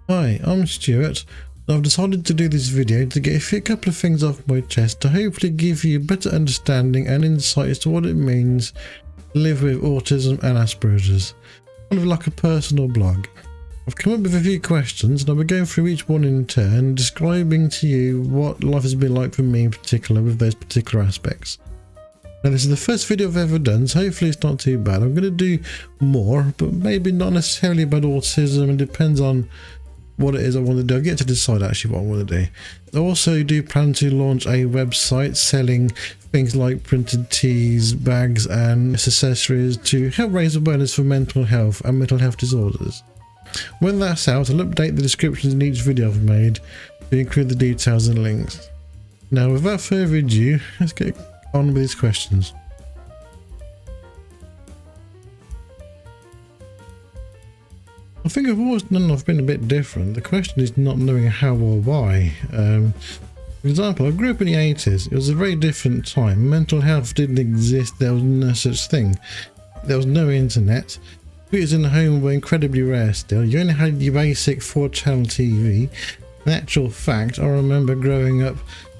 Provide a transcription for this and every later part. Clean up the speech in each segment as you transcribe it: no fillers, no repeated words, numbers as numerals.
Hi, I'm Stuart. I've decided to do this video to get a couple of things off my chest to hopefully give you a better understanding and insight as to what it means to live with autism and Asperger's. Kind of like a personal blog. I've come up with a few questions and I'll be going through each one in turn, describing to you what life has been like for me in particular with those particular aspects. Now this is the first video I've ever done, so hopefully it's not too bad. I'm going to do more, but maybe not necessarily about autism. It depends on what it is I want to do. I get to decide actually what I want to do. I also do plan to launch a website selling things like printed tees, bags and accessories to help raise awareness for mental health and mental health disorders. When that's out, I'll update the descriptions in each video I've made to include the details and links. Now without further ado, let's get on with these questions. I think I've always known I've been a bit different. The question is not knowing how or why. For example, I grew up in the 80s. It was a very different time. Mental health didn't exist. There was no such thing. There was no internet. Computers in the home were incredibly rare still. You only had your basic 4-channel TV. In actual fact, I remember growing up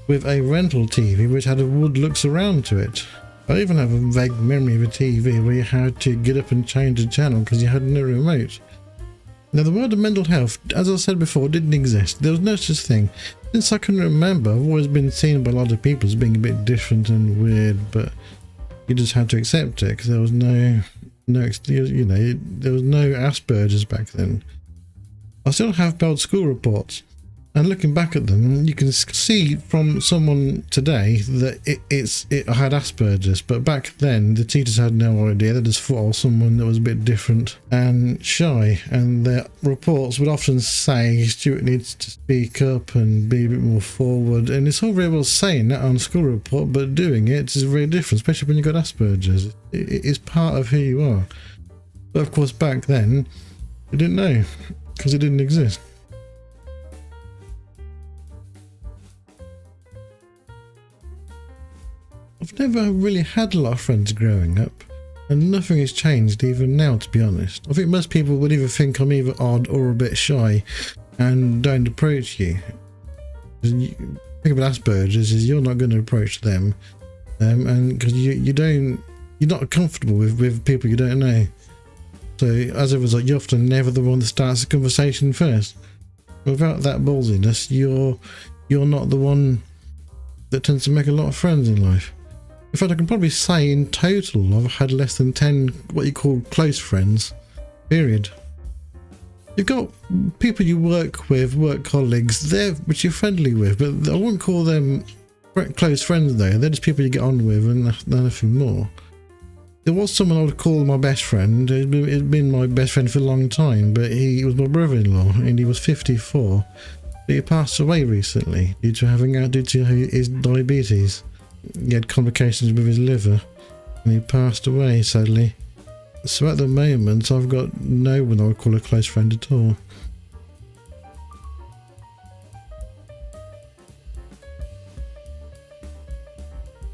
with a rental TV which had a wood look surround to it. I even have a vague memory of a TV where you had to get up and change the channel because you had no remote. Now the word of mental health, as I said before, didn't exist. There was no such thing. Since I can remember, I've always been seen by a lot of people as being a bit different and weird, but you just had to accept it because there was there was no Aspergers back then. I still have bad school reports, and looking back at them, you can see from someone today that it had Asperger's, but back then the teachers had no idea. They just thought I was someone that was a bit different and shy, and their reports would often say Stuart needs to speak up and be a bit more forward, and it's all very well saying that on a school report, but doing it is very different, especially when you've got Asperger's. It is part of who you are. But of course back then you didn't know because it didn't exist. I've never really had a lot of friends growing up, and nothing has changed even now, to be honest. I think most people would either think I'm either odd or a bit shy and don't approach you. The thing about Asperger's is you're not going to approach them, and because you're not comfortable with people you don't know. So as a result, you're often never the one that starts the conversation first. Without that ballsiness, you're not the one that tends to make a lot of friends in life. In fact, I can probably say in total I've had less than 10 what you call close friends, period. You've got people you work with, work colleagues, which you're friendly with, but I wouldn't call them close friends though. They're just people you get on with and nothing more. There was someone I would call my best friend. He'd been my best friend for a long time, but he was my brother-in-law and he was 54. But he passed away recently due to his diabetes. He had complications with his liver and he passed away sadly. So at the moment I've got no one I would call a close friend at all.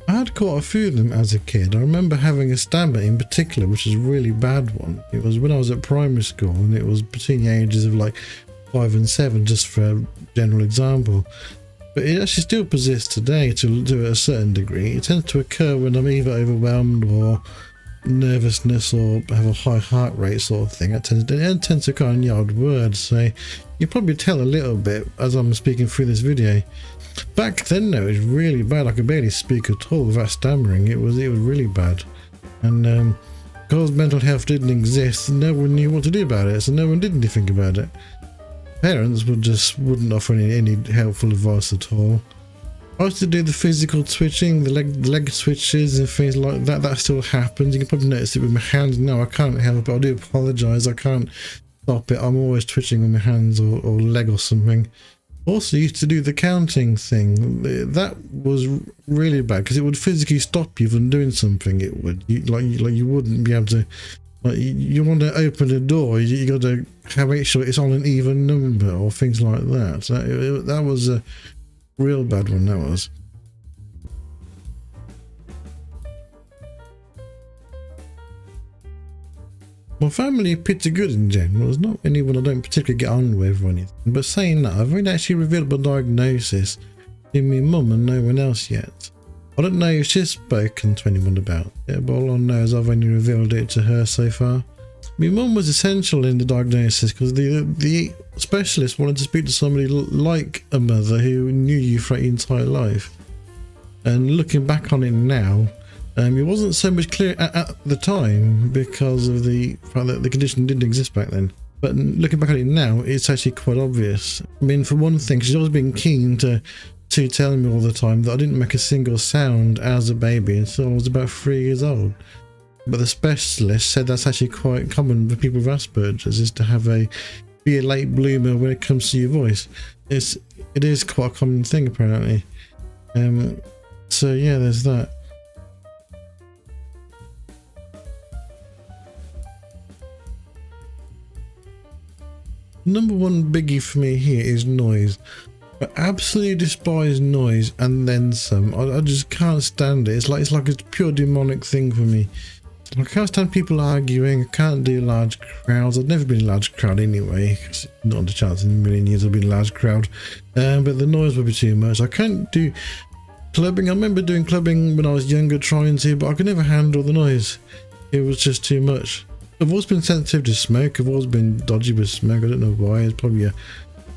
I had quite a few of them as a kid. I remember having a stammer in particular, which was a really bad one. It was when I was at primary school and it was between the ages of like 5 and 7, just for a general example. But it actually still persists today to a certain degree. It tends to occur when I'm either overwhelmed or nervousness or have a high heart rate sort of thing. It tends to occur in the odd words, so you probably tell a little bit as I'm speaking through this video. Back then though, it was really bad. I could barely speak at all without stammering. It was really bad. And because mental health didn't exist, no one knew what to do about it, so no one did anything about it. Parents wouldn't offer any helpful advice at all. I used to do the physical twitching, the leg switches and things like that. That still happens. You can probably notice it with my hands now. I can't help it. I do apologise. I can't stop it. I'm always twitching with my hands or leg or something. Also used to do the counting thing. That was really bad because it would physically stop you from doing something. It would. You wouldn't be able to. Like you want to open a door, you got to make sure it's on an even number or things like that. So that was a real bad one. That was. My family are pretty good in general. There's not anyone I don't particularly get on with or anything. But saying that, I've only actually revealed my diagnosis to my mum and no one else yet. I don't know if she's spoken to anyone about it, but all I know is I've only revealed it to her so far. My mum was essential in the diagnosis because the specialist wanted to speak to somebody like a mother who knew you throughout your entire life. And looking back on it now, it wasn't so much clear at the time because of the fact that the condition didn't exist back then. But looking back at it now, it's actually quite obvious. I mean, for one thing, she's always been keen to tell me all the time that I didn't make a single sound as a baby until I was about 3 years old. But the specialist said that's actually quite common for people with Asperger's, is to be a late bloomer when it comes to your voice. It is quite a common thing apparently. So yeah, there's that. Number one biggie for me here is noise. I absolutely despise noise and then some. I just can't stand it. It's like a pure demonic thing for me. I can't stand people arguing. I can't do large crowds. I've never been a large crowd anyway. Not a chance in a million years I've been a large crowd. But the noise would be too much. I can't do clubbing. I remember doing clubbing when I was younger, trying to, but I could never handle the noise. It was just too much. I've always been sensitive to smoke. I've always been dodgy with smoke. I don't know why. It's probably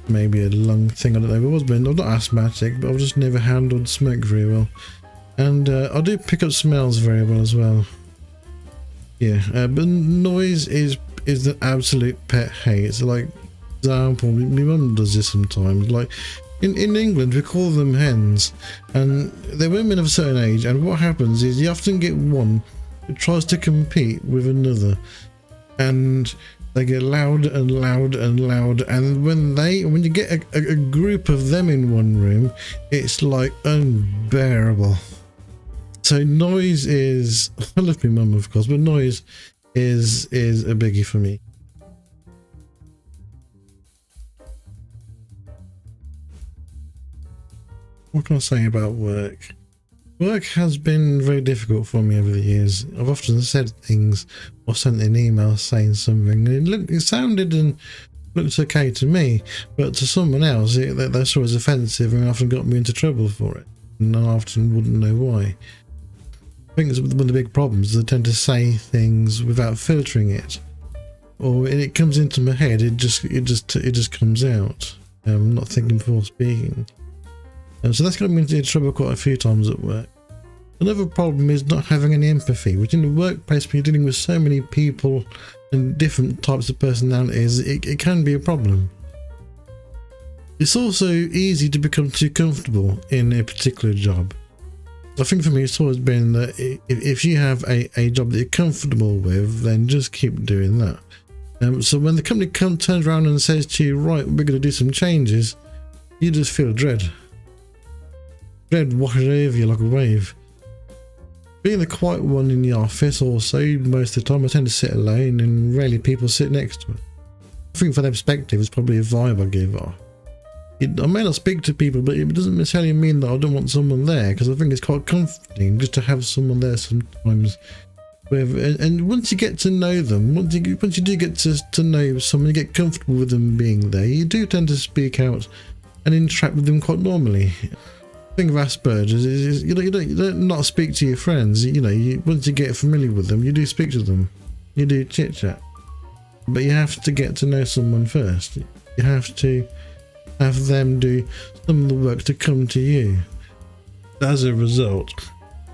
maybe a lung thing. I don't know. I'm not asthmatic, but I've just never handled smoke very well. And I do pick up smells very well as well. Yeah, but noise is the absolute pet hate. So, like, for example, my mum does this sometimes. Like, in England, we call them hens, and they're women of a certain age. And what happens is you often get one who tries to compete with another, and they get louder and louder and louder. And when you get a group of them in one room, it's like unbearable. So noise is, I love my mum of course, but noise is a biggie for me. What can I say about work? Work has been very difficult for me over the years. I've often said things or sent an email saying something, and it sounded and looked okay to me, but to someone else they saw it as offensive and often got me into trouble for it, and I often wouldn't know why. I think it's one of the big problems. They tend to say things without filtering it, or when it comes into my head, it just comes out. I'm not thinking before speaking. So that's got me into trouble quite a few times at work. Another problem is not having any empathy, which in the workplace, when you're dealing with so many people and different types of personalities, it can be a problem. It's also easy to become too comfortable in a particular job. I think for me it's always been that if you have a job that you're comfortable with, then just keep doing that. So when the company turns around and says to you, right, we're going to do some changes, you just feel dread. Dread washes over you like a wave. Being the quiet one in the office also, most of the time I tend to sit alone and rarely people sit next to me. I think from their perspective it's probably a vibe I give off. I may not speak to people, but it doesn't necessarily mean that I don't want someone there, because I think it's quite comforting just to have someone there sometimes. And once you get to know them, once you do get to know someone, you get comfortable with them being there, you do tend to speak out and interact with them quite normally. The thing of Asperger's is you don't not speak to your friends. Once you get familiar with them, you do speak to them, you do chit chat, but you have to get to know someone first. You have to have them do some of the work to come to you. As a result,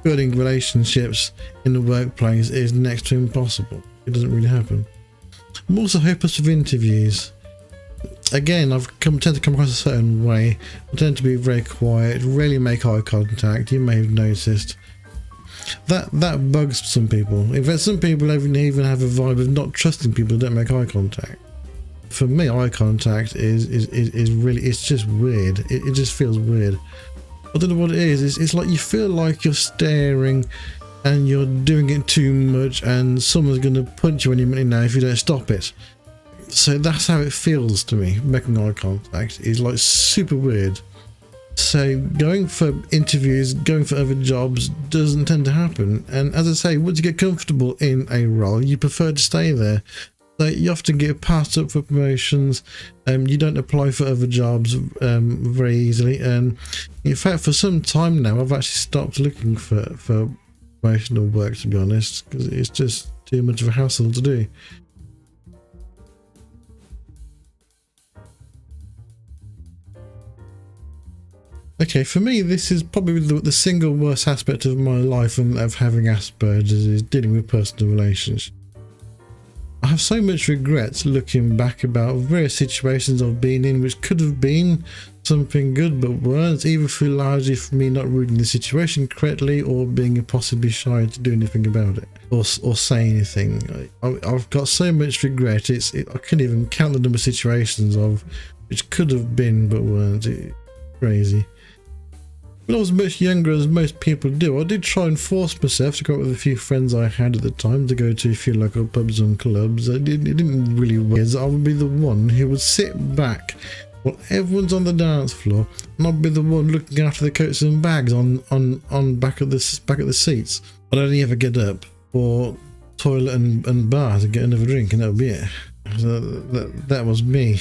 building relationships in the workplace is next to impossible. It doesn't really happen. I'm also hopeless with interviews. Again, tend to come across a certain way. I tend to be very quiet, rarely make eye contact. You may have noticed. That bugs some people. In fact, some people even have a vibe of not trusting people who don't make eye contact. For me, eye contact is really, it's just weird. It just feels weird. I don't know what it is. It's like you feel like you're staring and you're doing it too much, and someone's going to punch you any minute now if you don't stop it. So that's how it feels to me. Making eye contact is like super weird. So going for interviews, going for other jobs doesn't tend to happen. And as I say, once you get comfortable in a role, you prefer to stay there. So you often get passed up for promotions. You don't apply for other jobs very easily. And in fact, for some time now, I've actually stopped looking for promotional work, to be honest, because it's just too much of a hassle to do. Okay, for me, this is probably the single worst aspect of my life and of having Asperger's is dealing with personal relationships. I have so much regret looking back about various situations I've been in which could have been something good but weren't, either through largely for me not reading the situation correctly or being impossibly shy to do anything about it or say anything. I've got so much regret, I couldn't even count the number of situations of which could have been but weren't. It's crazy. When I was much younger, as most people do, I did try and force myself to go out with a few friends I had at the time to go to a few local pubs and clubs. It didn't really work. I would be the one who would sit back while everyone's on the dance floor, and I'd be the one looking after the coats and bags on back at the seats. I'd only ever get up for toilet and bar to get another drink, and that would be it. So that was me.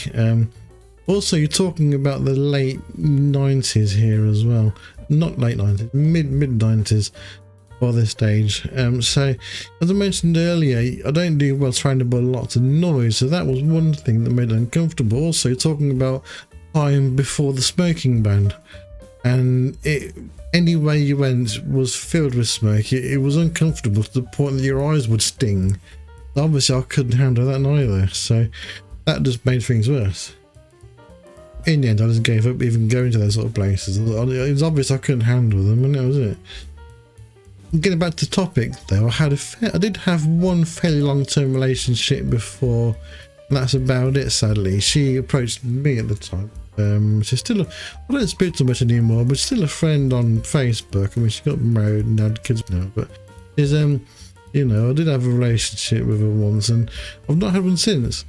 Also, you're talking about the late 90s here as well. Not late 90s, mid 90s by this stage. So, as I mentioned earlier, I don't do well surrounded by lots of noise, so that was one thing that made it uncomfortable. Also, you're talking about time before the smoking ban, and anywhere you went was filled with smoke. It was uncomfortable to the point that your eyes would sting. Obviously, I couldn't handle that either, so that just made things worse. In the end, I just gave up even going to those sort of places. It was obvious I couldn't handle them, and that was it. Getting back to the topic, though, I did have one fairly long-term relationship before, and that's about it. Sadly, she approached me at the time. She's still, I don't speak to much anymore, but still a friend on Facebook. I mean, she got married and had kids now, but she's you know, I did have a relationship with her once, and I've not had one since.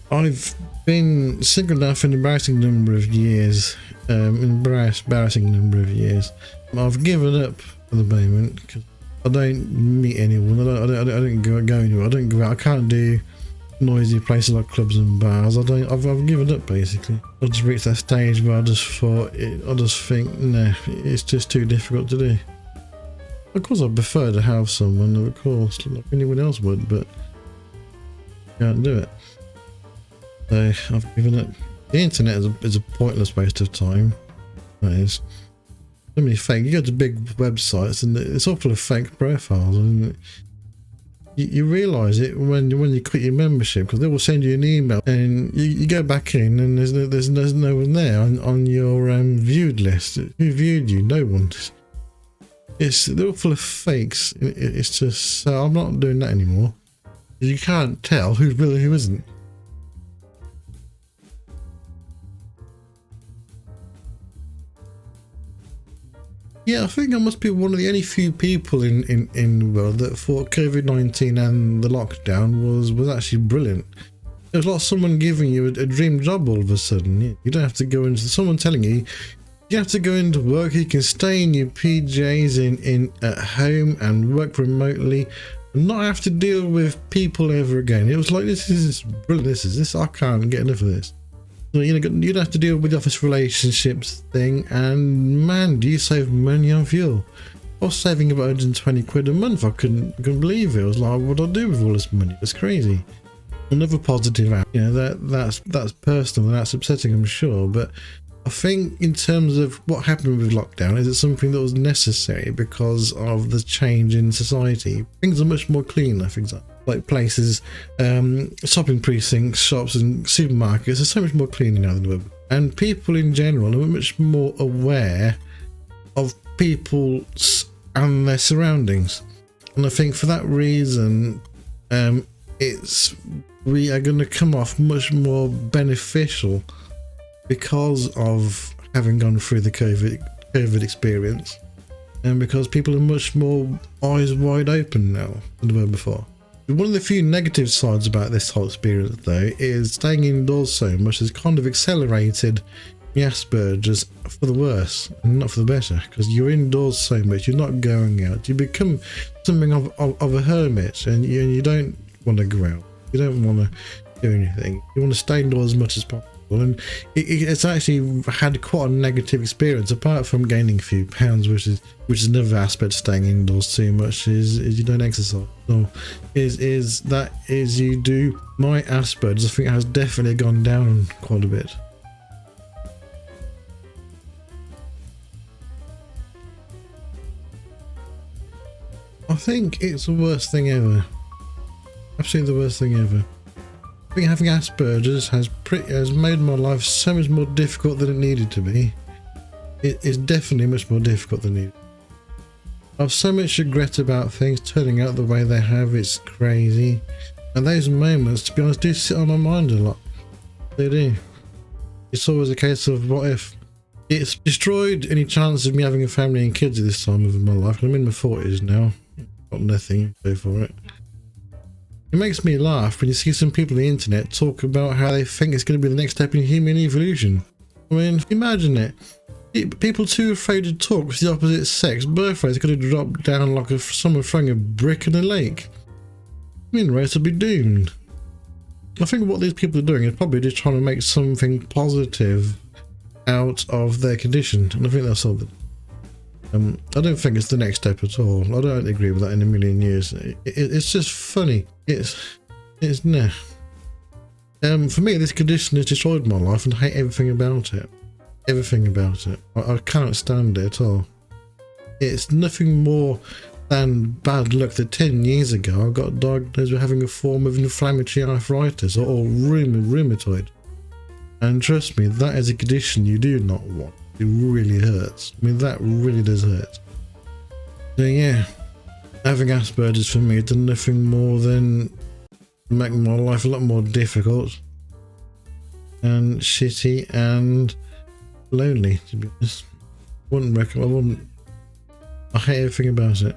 I've been single now for an embarrassing number of years. Embarrassing number of years. I've given up for the moment because I don't meet anyone. I don't go anywhere. I don't go out. I can't do noisy places like clubs and bars. I've given up basically. I just reached that stage where I just think, nah, it's just too difficult to do. Of course, I prefer to have someone, of course, like anyone else would, but can't do it. So I've given up. The internet is a pointless waste of time. That is. So many fake. You go to big websites and it's all full of fake profiles, and you realise it when you quit your membership, because they will send you an email and you go back in and there's no one there on your viewed list. Who viewed you? No one. They're all full of fakes. It's just, so I'm not doing that anymore. You can't tell who's real and who isn't. Yeah, I think I must be one of the only few people in the world that thought COVID-19 and the lockdown was actually brilliant. It was like someone giving you a dream job all of a sudden. You don't have to go into someone telling you have to go into work. You can stay in your PJs in at home and work remotely and not have to deal with people ever again. It was like, this is brilliant. This I can't get enough of this. So, you don't have to deal with the office relationships thing, and man, do you save money on fuel. I was saving about 120 quid a month. I couldn't believe it. I was like, what do I do with all this money? It's crazy. Another positive out, that's personal and that's upsetting, I'm sure, but I think in terms of what happened with lockdown, is it something that was necessary because of the change in society? Things are much more cleaner, for example. Like places, shopping precincts, shops and supermarkets are so much more cleaner now than ever. And people in general are much more aware of people and their surroundings. And I think for that reason, we are going to come off much more beneficial because of having gone through the COVID experience, and because people are much more eyes wide open now than they were before. One of the few negative sides about this whole experience, though, is staying indoors so much has kind of accelerated the Aspergers for the worse and not for the better, because you're indoors so much, you're not going out, you become something of a hermit, and you don't want to go out, you don't want to do anything, you want to stay indoors as much as possible. And it's actually had quite a negative experience, apart from gaining a few pounds, which is another aspect of staying indoors too much, is you don't exercise. So is you do. My Asperger's, I think, has definitely gone down quite a bit. I think it's the worst thing ever. Absolutely the worst thing ever. I think having Asperger's has made my life so much more difficult than it needed to be. It is definitely much more difficult than needed. I have so much regret about things turning out the way they have. It's crazy. And those moments, to be honest, do sit on my mind a lot. They do. It's always a case of what if. It's destroyed any chance of me having a family and kids at this time of my life. I'm in my 40s now. Got nothing to pay for it. It makes me laugh when you see some people on the internet talk about how they think it's going to be the next step in human evolution. I mean, imagine it. People too afraid to talk with the opposite sex. Birth rates are going to drop down like someone throwing a brick in a lake. Human race will be doomed. I think what these people are doing is probably just trying to make something positive out of their condition, and I think that's all. I don't think it's the next step at all. I don't agree with that in a million years. It's just funny. It's nah. For me, this condition has destroyed my life, and I hate everything about it. Everything about it. I cannot stand it at all. It's nothing more than bad luck that 10 years ago I got diagnosed with having a form of inflammatory arthritis or rheumatoid. And trust me, that is a condition you do not want. It really hurts. I mean, that really does hurt. So yeah, having Asperger's for me has done nothing more than make my life a lot more difficult and shitty and lonely, to be honest. I hate everything about it.